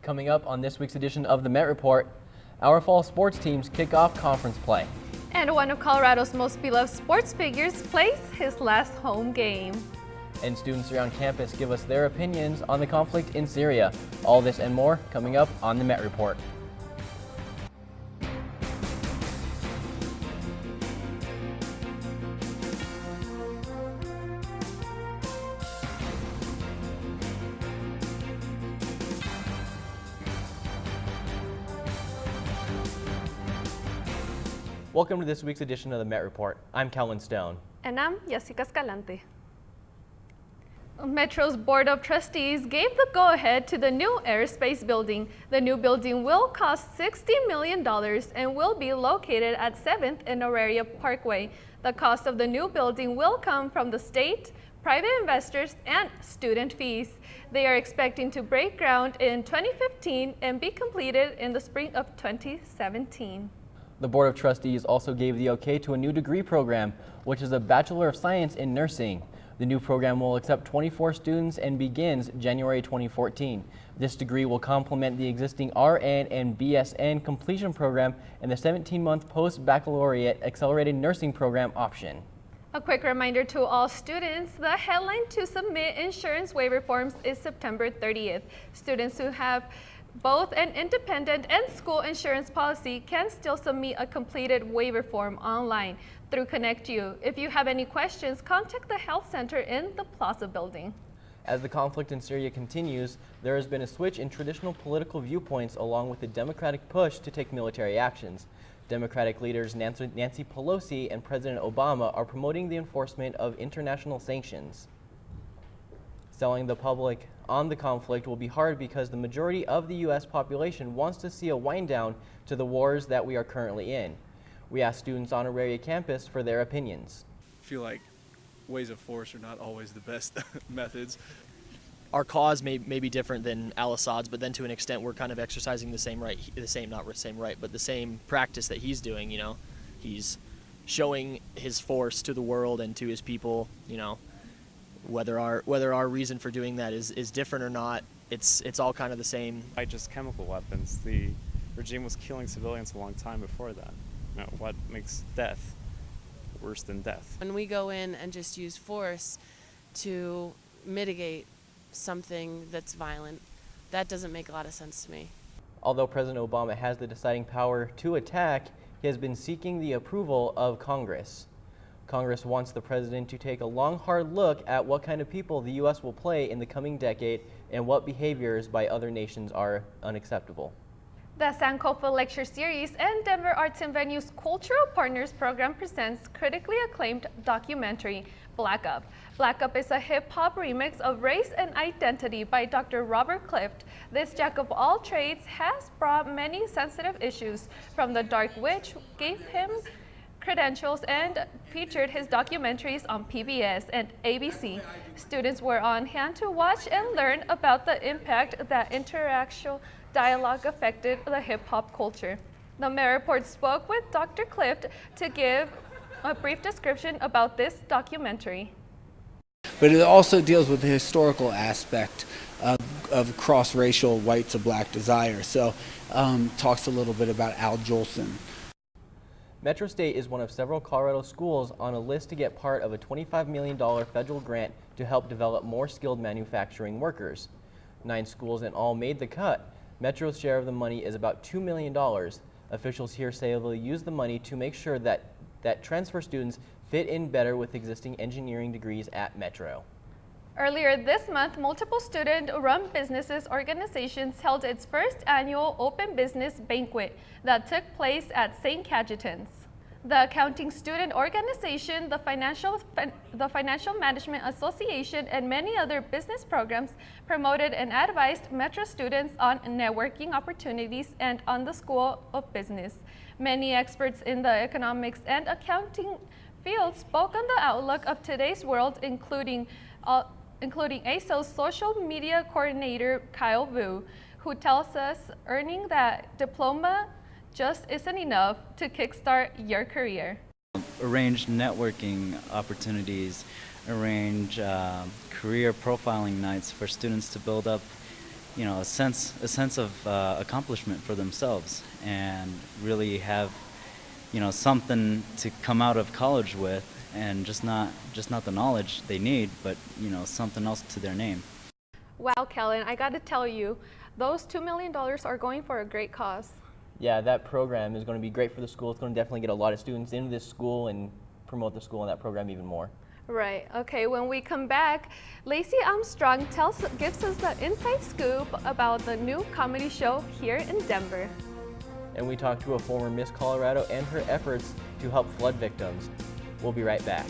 Coming up on this week's edition of the Met Report, our fall sports teams kick off conference play. And one of Colorado's most beloved sports figures plays his last home game. And students around campus give us their opinions on the conflict in Syria. All this and more coming up on the Met Report. Welcome to this week's edition of the Met Report. I'm Kellan Stone. And I'm Yesica Escalante. Metro's Board of Trustees gave the go-ahead to the new aerospace building. The new building will cost $60 million and will be located at 7th and Auraria Parkway. The cost of the new building will come from the state, private investors, and student fees. They are expecting to break ground in 2015 and be completed in the spring of 2017. The Board of Trustees also gave the okay to a new degree program, which is a Bachelor of Science in Nursing. The new program will accept 24 students and begins January 2014. This degree will complement the existing RN and BSN completion program and the 17-month post-baccalaureate accelerated nursing program option. A quick reminder to all students, the deadline to submit insurance waiver forms is September 30th. Students who have both an independent and school insurance policy can still submit a completed waiver form online through ConnectU. If you have any questions, contact the health center in the Plaza building. As the conflict in Syria continues, there has been a switch in traditional political viewpoints along with the Democratic push to take military actions. Democratic leaders Nancy Pelosi and President Obama are promoting the enforcement of international sanctions. Selling the public on the conflict will be hard because the majority of the U.S. population wants to see a wind down to the wars that we are currently in. We asked students on Auraria campus for their opinions. I feel like ways of force are not always the best methods. Our cause may be different than al-Assad's, but then to an extent we're kind of exercising the same practice that he's doing, you know. He's showing his force to the world and to his people, you know. Whether our reason for doing that is different or not, it's all kind of the same. By just chemical weapons, the regime was killing civilians a long time before that. You know, what makes death worse than death? When we go in and just use force to mitigate something that's violent, that doesn't make a lot of sense to me. Although President Obama has the deciding power to attack, he has been seeking the approval of Congress. Congress wants the president to take a long, hard look at what kind of people the U.S. will play in the coming decade and what behaviors by other nations are unacceptable. The Sankofa Lecture Series and Denver Arts and Venues Cultural Partners Program presents critically acclaimed documentary, Black Up. Black Up is a hip-hop remix of Race and Identity by Dr. Robert Clift. This jack of all trades has brought many sensitive issues, from the dark witch gave him credentials and featured his documentaries on PBS and ABC. Students were on hand to watch and learn about the impact that interactional dialogue affected the hip-hop culture. The Met Report spoke with Dr. Clift to give a brief description about this documentary. But it also deals with the historical aspect of cross-racial white to black desire. So talks a little bit about Al Jolson. Metro State is one of several Colorado schools on a list to get part of a $25 million federal grant to help develop more skilled manufacturing workers. 9 schools in all made the cut. Metro's share of the money is about $2 million. Officials here say they'll use the money to make sure that transfer students fit in better with existing engineering degrees at Metro. Earlier this month, multiple student-run businesses organizations held its first annual Open Business Banquet that took place at St. Cajetan's. The Accounting Student Organization, the Financial Management Association, and many other business programs promoted and advised Metro students on networking opportunities and on the School of Business. Many experts in the economics and accounting field spoke on the outlook of today's world, including ASO's social media coordinator, Kyle Vu, who tells us earning that diploma just isn't enough to kickstart your career. Arrange networking opportunities, arrange career profiling nights for students to build up a sense of accomplishment for themselves, and really have, something to come out of college with, and just not the knowledge they need, but something else to their name. Wow, Kellan, I got to tell you, those $2 million are going for a great cause. Yeah, that program is going to be great for the school. It's going to definitely get a lot of students into this school and promote the school and that program even more. Right. Okay, when we come back, Lacie Armstrong gives us the inside scoop about the new comedy show here in Denver. And we talk to a former Miss Colorado and her efforts to help flood victims. We'll be right back.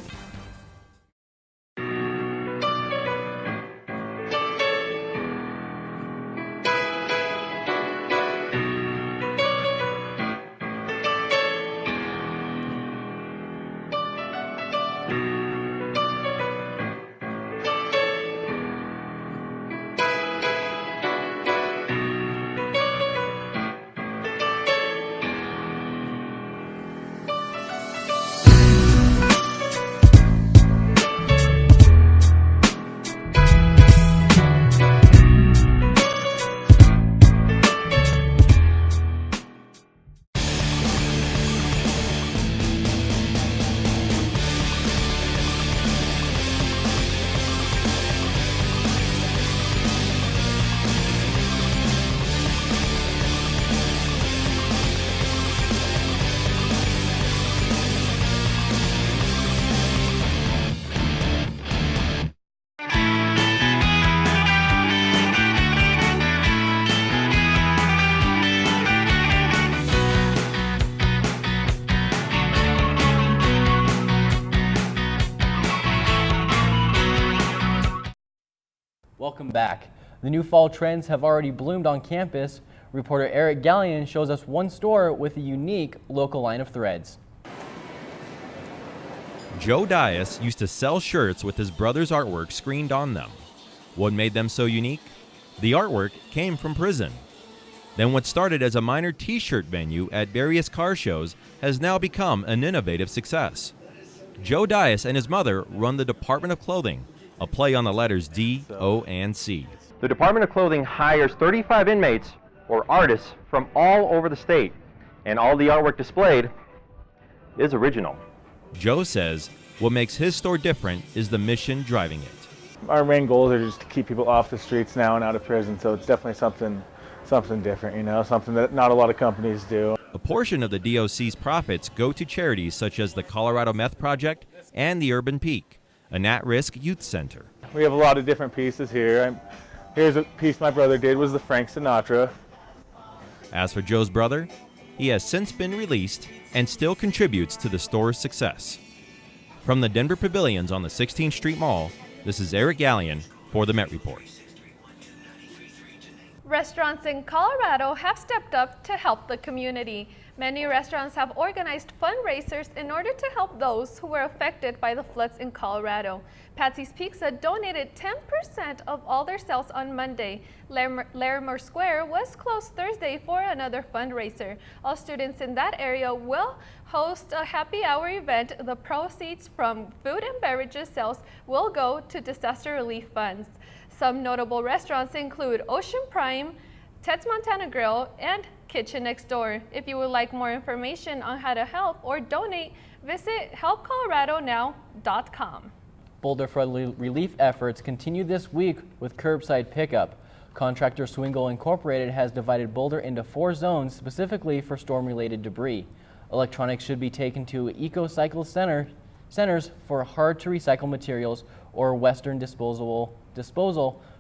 Welcome back. The new fall trends have already bloomed on campus. Reporter Eric Gallion shows us one store with a unique local line of threads. Joe Dias used to sell shirts with his brother's artwork screened on them. What made them so unique? The artwork came from prison. Then what started as a minor t-shirt venue at various car shows has now become an innovative success. Joe Dias and his mother run the Department of Clothing, a play on the letters D, O, and C. The Department of Clothing hires 35 inmates or artists from all over the state, and all the artwork displayed is original. Joe says what makes his store different is the mission driving it. Our main goals are just to keep people off the streets now and out of prison, so it's definitely something different, something that not a lot of companies do. A portion of the DOC's profits go to charities such as the Colorado Meth Project and the Urban Peak, an at-risk youth center. We have a lot of different pieces here. Here's a piece my brother did, was the Frank Sinatra. As for Joe's brother, he has since been released and still contributes to the store's success. From the Denver Pavilions on the 16th Street Mall, this is Eric Gallion for the Met Report. Restaurants in Colorado have stepped up to help the community. Many restaurants have organized fundraisers in order to help those who were affected by the floods in Colorado. Patsy's Pizza donated 10% of all their sales on Monday. Larimer Square was closed Thursday for another fundraiser. All students in that area will host a happy hour event. The proceeds from food and beverages sales will go to disaster relief funds. Some notable restaurants include Ocean Prime, Ted's Montana Grill, and Kitchen Next Door. If you would like more information on how to help or donate, visit helpcoloradonow.com. Boulder flood relief efforts continue this week with curbside pickup. Contractor Swingle Incorporated has divided Boulder into 4 zones specifically for storm-related debris. Electronics should be taken to EcoCycle centers for hard-to-recycle materials or Western disposal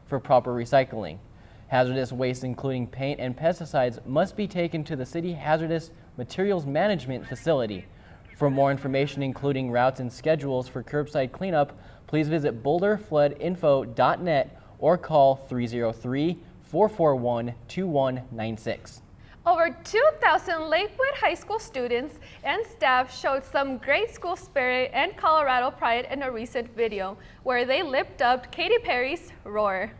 for proper recycling. Hazardous waste including paint and pesticides must be taken to the City Hazardous Materials Management Facility. For more information including routes and schedules for curbside cleanup, please visit boulderfloodinfo.net or call 303-441-2196. Over 2,000 Lakewood High School students and staff showed some great school spirit and Colorado pride in a recent video where they lip-dubbed Katy Perry's Roar.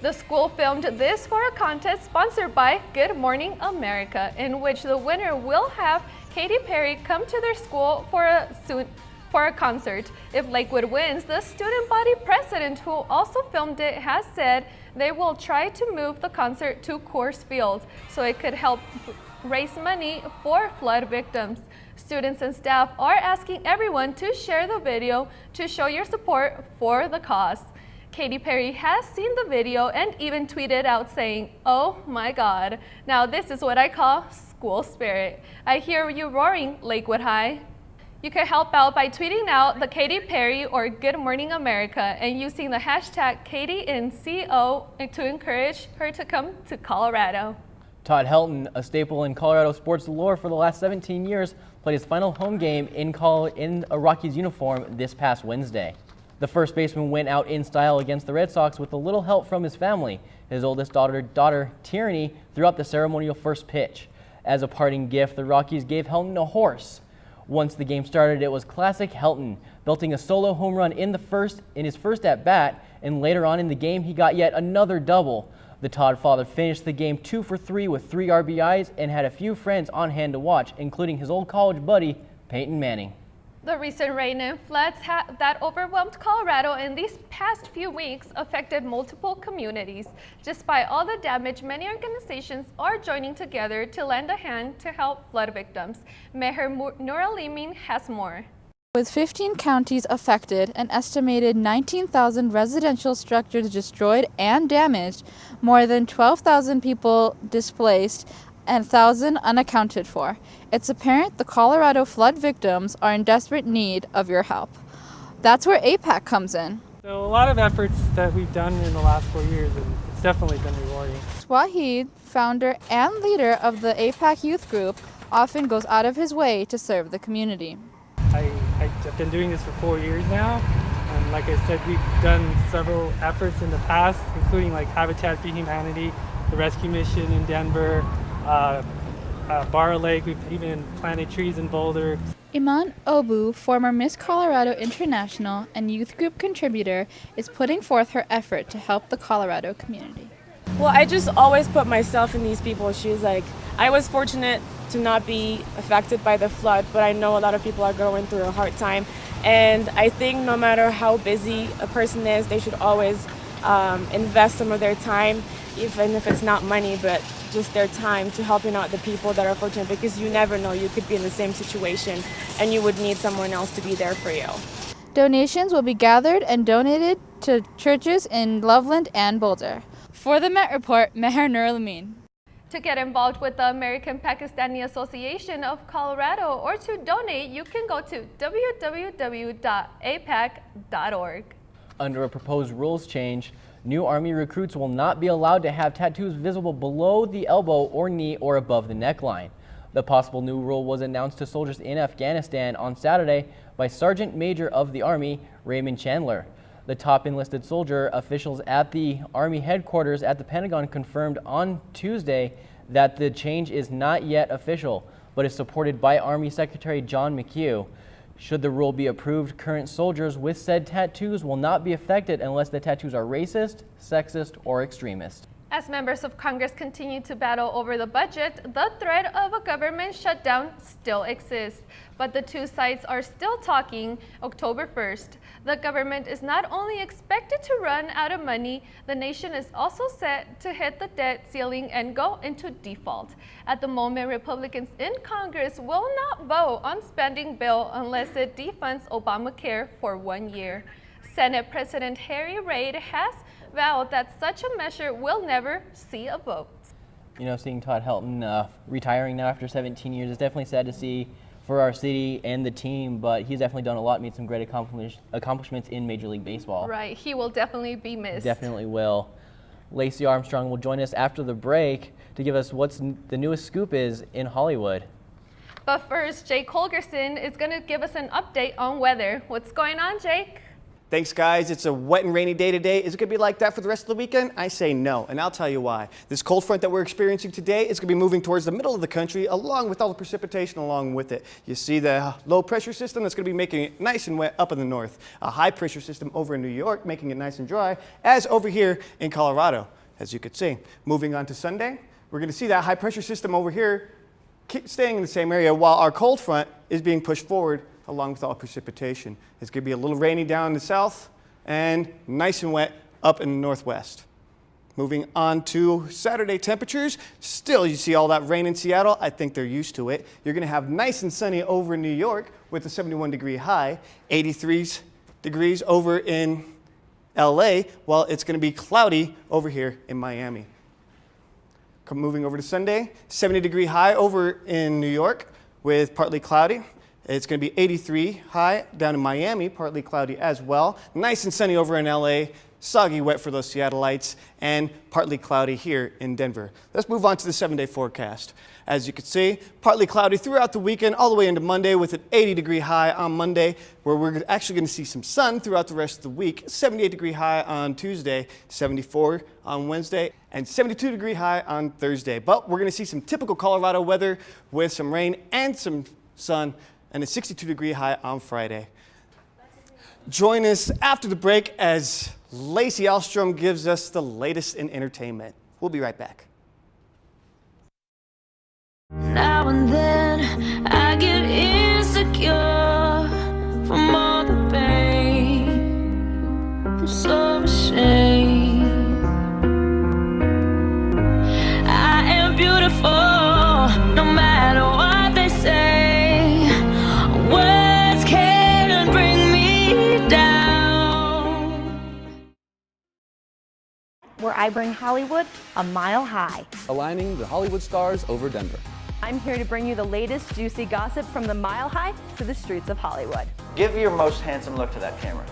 The school filmed this for a contest sponsored by Good Morning America, in which the winner will have Katy Perry come to their school for a concert. If Lakewood wins, the student body president, who also filmed it, has said they will try to move the concert to Coors Field so it could help raise money for flood victims. Students and staff are asking everyone to share the video to show your support for the cause. Katy Perry has seen the video and even tweeted out saying, "Oh my God, now this is what I call school spirit. I hear you roaring, Lakewood High." You can help out by tweeting out the Katy Perry or Good Morning America and using the hashtag KatyInCO to encourage her to come to Colorado. Todd Helton, a staple in Colorado sports lore for the last 17 years, played his final home game in a Rockies uniform this past Wednesday. The first baseman went out in style against the Red Sox with a little help from his family. His oldest daughter Tierney, threw out the ceremonial first pitch. As a parting gift, the Rockies gave Helton a horse. Once the game started, it was classic Helton, belting a solo home run in his first at-bat, and later on in the game, he got yet another double. The Todd father finished the game 2 for 3 with 3 RBIs and had a few friends on hand to watch, including his old college buddy, Peyton Manning. The recent rain and floods that overwhelmed Colorado in these past few weeks affected multiple communities. Despite all the damage, many organizations are joining together to lend a hand to help flood victims. Mayor Nora Leeming has more. With 15 counties affected, an estimated 19,000 residential structures destroyed and damaged, more than 12,000 people displaced, and 1,000 unaccounted for, it's apparent the Colorado flood victims are in desperate need of your help. That's where APAC comes in. So a lot of efforts that we've done in the last 4 years, and it's definitely been rewarding. Wahid, founder and leader of the APAC youth group, often goes out of his way to serve the community. I've been doing this for 4 years now, and like I said, we've done several efforts in the past, including like Habitat for Humanity, the rescue mission in Denver, Bar Lake. We've even planted trees in Boulder. Iman Obu, former Miss Colorado International and youth group contributor, is putting forth her effort to help the Colorado community. Well, I just always put myself in these people's shoes. Like, I was fortunate to not be affected by the flood, but I know a lot of people are going through a hard time. And I think no matter how busy a person is, they should always invest some of their time, even if it's not money, but just their time, to helping out the people that are fortunate, because you never know, you could be in the same situation and you would need someone else to be there for you. Donations will be gathered and donated to churches in Loveland and Boulder. For the Met Report, Meher Nurulamin. To get involved with the American Pakistani Association of Colorado or to donate, you can go to www.apac.org. Under a proposed rules change, new Army recruits will not be allowed to have tattoos visible below the elbow or knee or above the neckline. The possible new rule was announced to soldiers in Afghanistan on Saturday by Sergeant Major of the Army, Raymond Chandler. The top enlisted soldier, officials at the Army headquarters at the Pentagon confirmed on Tuesday that the change is not yet official, but is supported by Army Secretary John McHugh. Should the rule be approved, current soldiers with said tattoos will not be affected unless the tattoos are racist, sexist, or extremist. As members of Congress continue to battle over the budget, the threat of a government shutdown still exists. But the two sides are still talking. October 1st, the government is not only expected to run out of money, the nation is also set to hit the debt ceiling and go into default. At the moment, Republicans in Congress will not vote on spending bill unless it defunds Obamacare for 1 year. Senate President Harry Reid has vowed that such a measure will never see a vote. You know, seeing Todd Helton retiring now after 17 years is definitely sad to see for our city and the team, but he's definitely done a lot, made some great accomplishments in Major League Baseball. Right, he will definitely be missed. Definitely will. Lacie Armstrong will join us after the break to give us what's the newest scoop is in Hollywood. But first, Jake Holgerson is going to give us an update on weather. What's going on, Jake? Thanks, guys. It's a wet and rainy day today. Is it going to be like that for the rest of the weekend? I say no, and I'll tell you why. This cold front that we're experiencing today is going to be moving towards the middle of the country, along with all the precipitation along with it. You see the low pressure system that's going to be making it nice and wet up in the north. A high pressure system over in New York making it nice and dry, as over here in Colorado. as you could see. Moving on to Sunday, we're going to see that high pressure system over here staying in the same area while our cold front is being pushed forward along with all precipitation. It's going to be a little rainy down in the south and nice and wet up in the northwest. Moving on to Saturday temperatures, still you see all that rain in Seattle. I think they're used to it. You're going to have nice and sunny over in New York with a 71-degree high, 83 degrees over in LA, while it's going to be cloudy over here in Miami. Moving over to Sunday, 70-degree high over in New York with partly cloudy. It's going to be 83 high down in Miami, partly cloudy as well. Nice and sunny over in LA, soggy wet for those Seattleites, and partly cloudy here in Denver. Let's move on to the 7-day forecast. As you can see, partly cloudy throughout the weekend, all the way into Monday with an 80-degree high on Monday, where we're actually going to see some sun throughout the rest of the week. 78-degree high on Tuesday, 74 on Wednesday, and 72-degree high on Thursday. But we're going to see some typical Colorado weather with some rain and some sun, and a 62-degree high on Friday. Join us after the break as Lacie Lastrom gives us the latest in entertainment. We'll be right back. Now and then I get insecure from all the pain. I'm so ashamed. I am beautiful, no matter what they say. Words can't bring me down. Where I bring Hollywood a mile high. Aligning the Hollywood stars over Denver. I'm here to bring you the latest juicy gossip from the mile high to the streets of Hollywood. Give your most handsome look to that camera.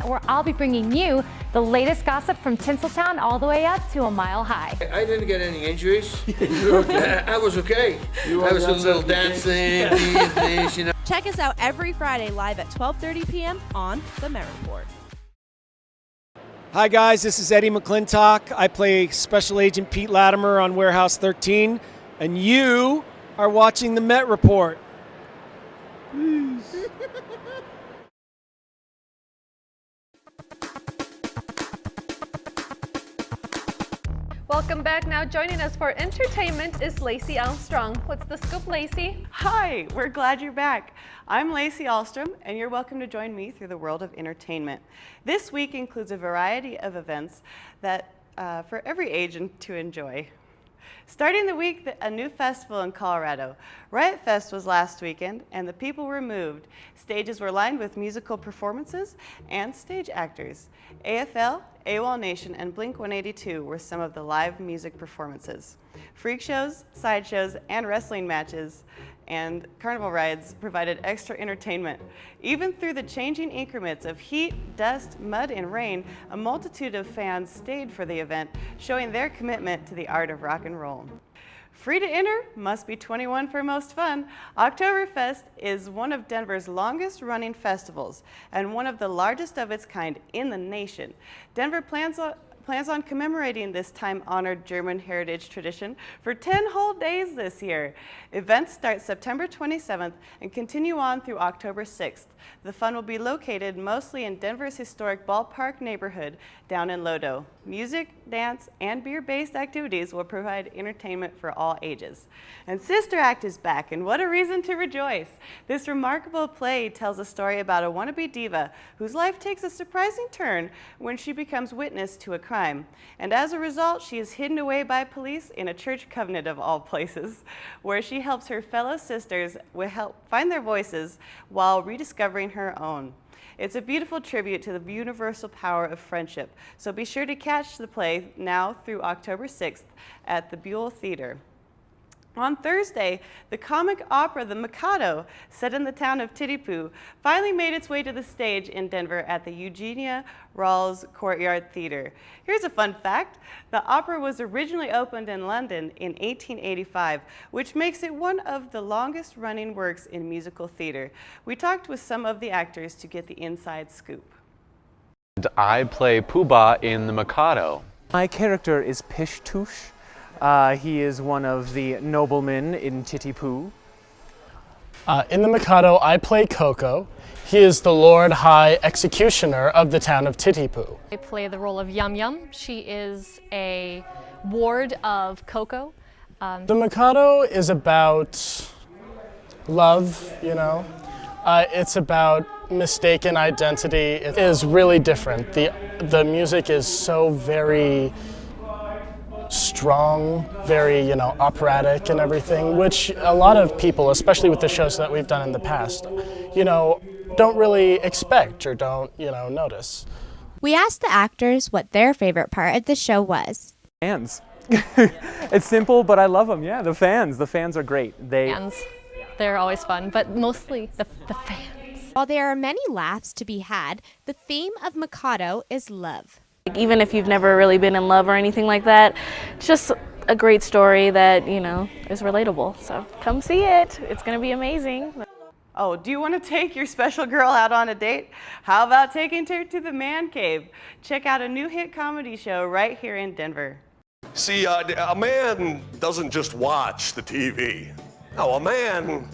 Where I'll be bringing you the latest gossip from Tinseltown all the way up to a mile high. I didn't get any injuries. I was okay. I was doing a little dancing, things, you know. Check us out every Friday live at 12:30 p.m. on The Met Report. Hi guys, this is Eddie McClintock. I play Special Agent Pete Latimer on Warehouse 13, and you are watching The Met Report. Welcome back. Now joining us for entertainment is Lacie Lastrom. What's the scoop, Lacie? Hi, we're glad you're back. I'm Lacie Lastrom, and you're welcome to join me through the world of entertainment. This week includes a variety of events that for every age to enjoy. Starting the week, a new festival in Colorado. Riot Fest was last weekend, and the people were moved. Stages were lined with musical performances and stage actors. AFL, AWOL Nation, and Blink-182 were some of the live music performances. Freak shows, sideshows, and wrestling matches and carnival rides provided extra entertainment. Even through the changing increments of heat, dust, mud, and rain, a multitude of fans stayed for the event, showing their commitment to the art of rock and roll. Free to enter, must be 21 for most fun. Oktoberfest is one of Denver's longest running festivals and one of the largest of its kind in the nation. Denver plans on commemorating this time-honored German heritage tradition for 10 whole days this year. Events start September 27th and continue on through October 6th. The fun will be located mostly in Denver's historic ballpark neighborhood down in Lodo. Music, dance, and beer-based activities will provide entertainment for all ages. And Sister Act is back, and what a reason to rejoice. This remarkable play tells a story about a wannabe diva whose life takes a surprising turn when she becomes witness to a crime. And as a result, she is hidden away by police in a church convent of all places, where she helps her fellow sisters help find their voices while rediscovering her own. It's a beautiful tribute to the universal power of friendship, so be sure to catch the play now through October 6th at the Buell Theater. On Thursday, the comic opera The Mikado, set in the town of Titipu, finally made its way to the stage in Denver at the Eugenia Rawls Courtyard Theater. Here's a fun fact. The opera was originally opened in London in 1885, which makes it one of the longest running works in musical theater. We talked with some of the actors to get the inside scoop. I play Pooh-Bah in The Mikado. My character is Pish-Tush. He is one of the noblemen in Titipu. In The Mikado, I play Coco. He is the Lord High Executioner of the town of Titipu. I play the role of Yum Yum. She is a ward of Coco. The Mikado is about love, you know. It's about mistaken identity. It is really different. The music is so very strong, very, operatic and everything, which a lot of people, especially with the shows that we've done in the past, don't really expect or don't, notice. We asked the actors what their favorite part of the show was. Fans. It's simple, but I love them. Yeah, the fans. The fans are great. Fans. They're always fun, but mostly the fans. While there are many laughs to be had, the theme of Mikado is love. Even if you've never really been in love or anything like that, it's just a great story that, is relatable. So come see it. It's going to be amazing. Oh, do you want to take your special girl out on a date? How about taking her to the Man Cave? Check out a new hit comedy show right here in Denver. See, a man doesn't just watch the TV. No, a man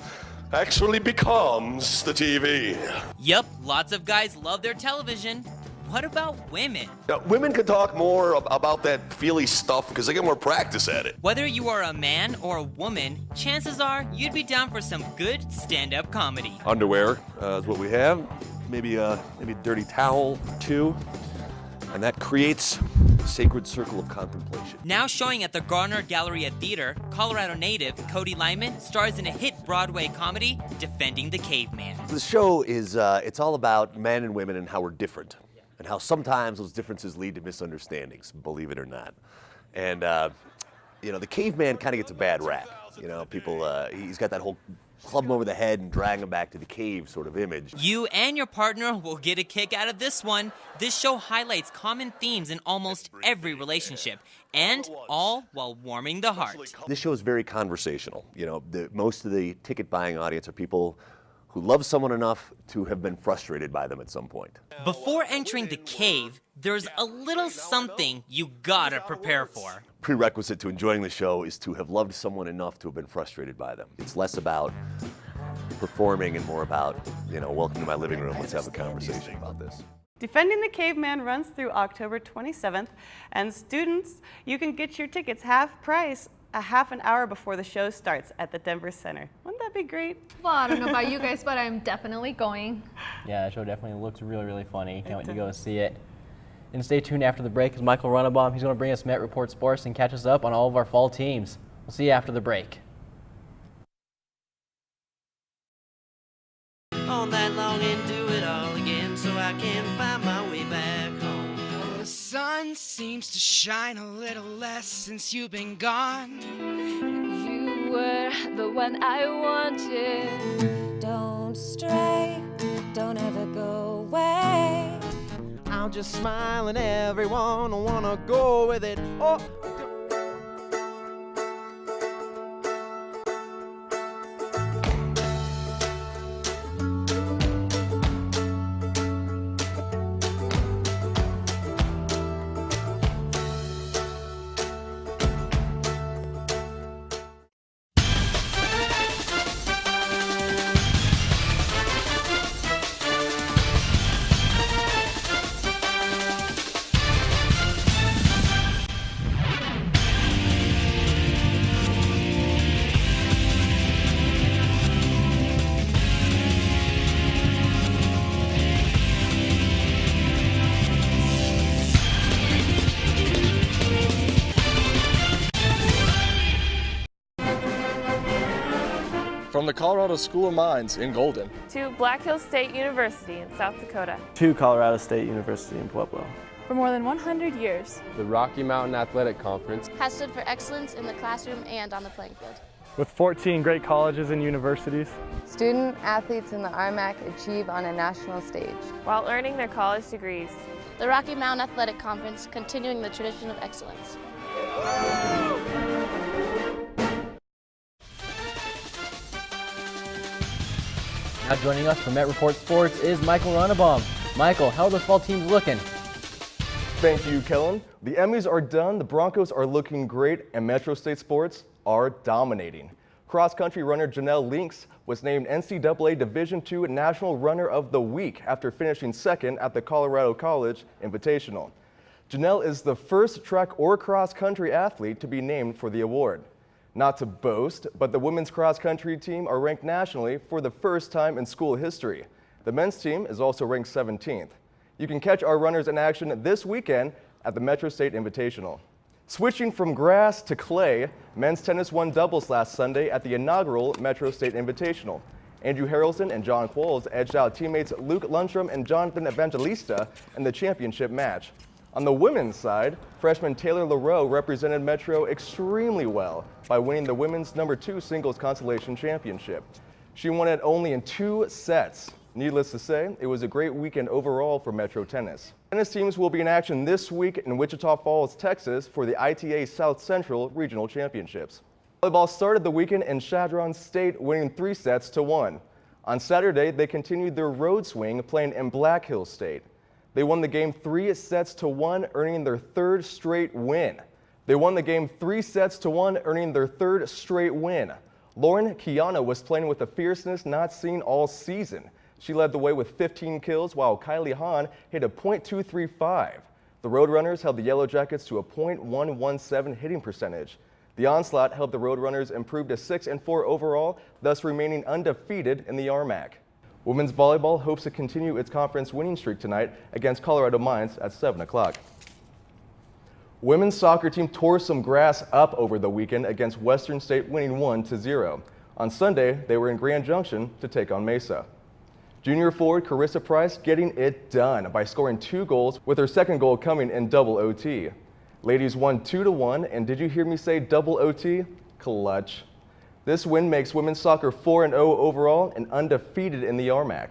actually becomes the TV. Yep, lots of guys love their television. What about women? Women can talk more about that feely stuff because they get more practice at it. Whether you are a man or a woman, chances are you'd be down for some good stand-up comedy. Underwear is what we have. Maybe a dirty towel, too. And that creates a sacred circle of contemplation. Now showing at the Garner Galleria Theater, Colorado native Cody Lyman stars in a hit Broadway comedy, Defending the Caveman. The show is, it's all about men and women and how we're different. And how sometimes those differences lead to misunderstandings, believe it or not. And, the caveman kind of gets a bad rap. People, he's got that whole club him over the head and drag him back to the cave sort of image. You and your partner will get a kick out of this one. This show highlights common themes in almost every relationship, and all while warming the heart. This show is very conversational. Most of the ticket buying audience are people who love someone enough to have been frustrated by them at some point. Before entering the cave, there's a little something you gotta prepare for. Prerequisite to enjoying the show is to have loved someone enough to have been frustrated by them. It's less about performing and more about, welcome to my living room, let's have a conversation about this. Defending the Caveman runs through October 27th, and students, you can get your tickets half price a half an hour before the show starts at the Denver Center. Wouldn't that be great? Well, I don't know about you guys, but I'm definitely going. Yeah, the show definitely looks really, really funny. Can't wait to go see it. And stay tuned after the break because Michael Ronnebaum, he's going to bring us Met Report Sports and catch us up on all of our fall teams. We'll see you after the break. All night long and do it all again so I can find my way back home. The sun seems to shine a little less since you've been gone. You were the one I wanted. Don't stray, don't ever go away. I'll just smile and everyone will wanna go with it. Oh. From the Colorado School of Mines in Golden. To Black Hills State University in South Dakota. To Colorado State University in Pueblo. For more than 100 years. The Rocky Mountain Athletic Conference has stood for excellence in the classroom and on the playing field. With 14 great colleges and universities. Student athletes in the RMAC achieve on a national stage. While earning their college degrees. The Rocky Mountain Athletic Conference, continuing the tradition of excellence. Now joining us for Met Report Sports is Michael Ronnebaum. Michael, how are those fall teams looking? Thank you, Kellan. The Emmys are done, the Broncos are looking great, and Metro State sports are dominating. Cross-country runner Janelle Links was named NCAA Division II National Runner of the Week after finishing second at the Colorado College Invitational. Janelle is the first track or cross-country athlete to be named for the award. Not to boast, but the women's cross-country team are ranked nationally for the first time in school history. The men's team is also ranked 17th. You can catch our runners in action this weekend at the Metro State Invitational. Switching from grass to clay, men's tennis won doubles last Sunday at the inaugural Metro State Invitational. Andrew Harrelson and John Qualls edged out teammates Luke Lundstrom and Jonathan Evangelista in the championship match. On the women's side, freshman Taylor LaRoe represented Metro extremely well by winning the women's #2 singles consolation championship. She won it only in 2 sets. Needless to say, it was a great weekend overall for Metro Tennis. Tennis teams will be in action this week in Wichita Falls, Texas for the ITA South Central Regional Championships. Volleyball started the weekend in Chadron State, winning 3 sets to 1. On Saturday, they continued their road swing, playing in Black Hills State. They won the game 3 sets to 1, earning their 3rd straight win. Lauren Kiana was playing with a fierceness not seen all season. She led the way with 15 kills, while Kylie Hahn hit a .235. The Roadrunners held the Yellow Jackets to a .117 hitting percentage. The Onslaught helped the Roadrunners improve to 6-4 overall, thus remaining undefeated in the RMAC. Women's volleyball hopes to continue its conference winning streak tonight against Colorado Mines at 7 o'clock. Women's soccer team tore some grass up over the weekend against Western State, winning 1-0. On Sunday, they were in Grand Junction to take on Mesa. Junior forward Carissa Price getting it done by scoring 2 goals, with her second goal coming in double OT. Ladies won 2-1, and did you hear me say double OT? Clutch. This win makes women's soccer 4-0 overall and undefeated in the RMAC.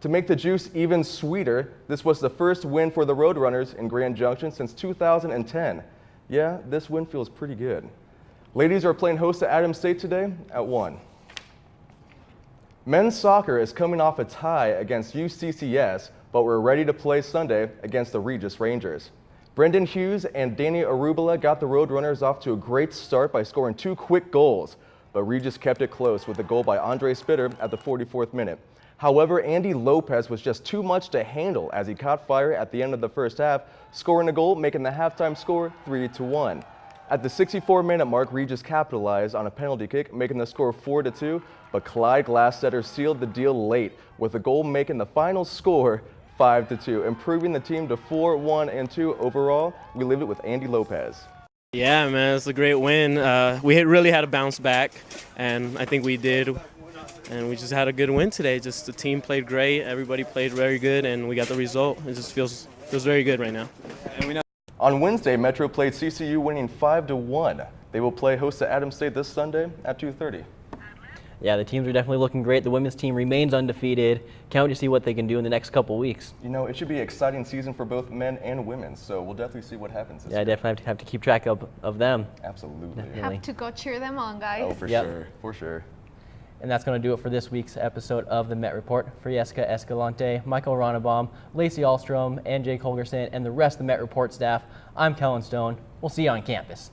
To make the juice even sweeter, this was the first win for the Roadrunners in Grand Junction since 2010. Yeah, this win feels pretty good. Ladies are playing host to Adams State today at 1. Men's soccer is coming off a tie against UCCS, but we're ready to play Sunday against the Regis Rangers. Brendan Hughes and Danny Arubala got the Roadrunners off to a great start by scoring 2 quick goals, but Regis kept it close with a goal by Andre Spitter at the 44th minute. However, Andy Lopez was just too much to handle as he caught fire at the end of the first half, scoring a goal, making the halftime score 3-1. At the 64-minute mark, Regis capitalized on a penalty kick, making the score 4-2, but Clyde Glasseter sealed the deal late, with the goal making the final score 5-2, improving the team to 4-1-2 overall. We leave it with Andy Lopez. Yeah, man, it's a great win. We really had to bounce back, and I think we did. And we just had a good win today. Just the team played great, everybody played very good, and we got the result. It just feels very good right now. On Wednesday, Metro played CCU, winning 5-1. They will play host to Adams State this Sunday at 2:30. Yeah, the teams are definitely looking great. The women's team remains undefeated. Can't wait to see what they can do in the next couple weeks. You know, it should be an exciting season for both men and women, so we'll definitely see what happens this year. I definitely have to keep track of them. Absolutely. Definitely. Have to go cheer them on, guys. Oh, for sure. And that's going to do it for this week's episode of the Met Report. For Yesica, Escalante, Michael Ronnebaum, Lacie Lastrom, and Jake Holgerson, and the rest of the Met Report staff, I'm Kellan Stone. We'll see you on campus.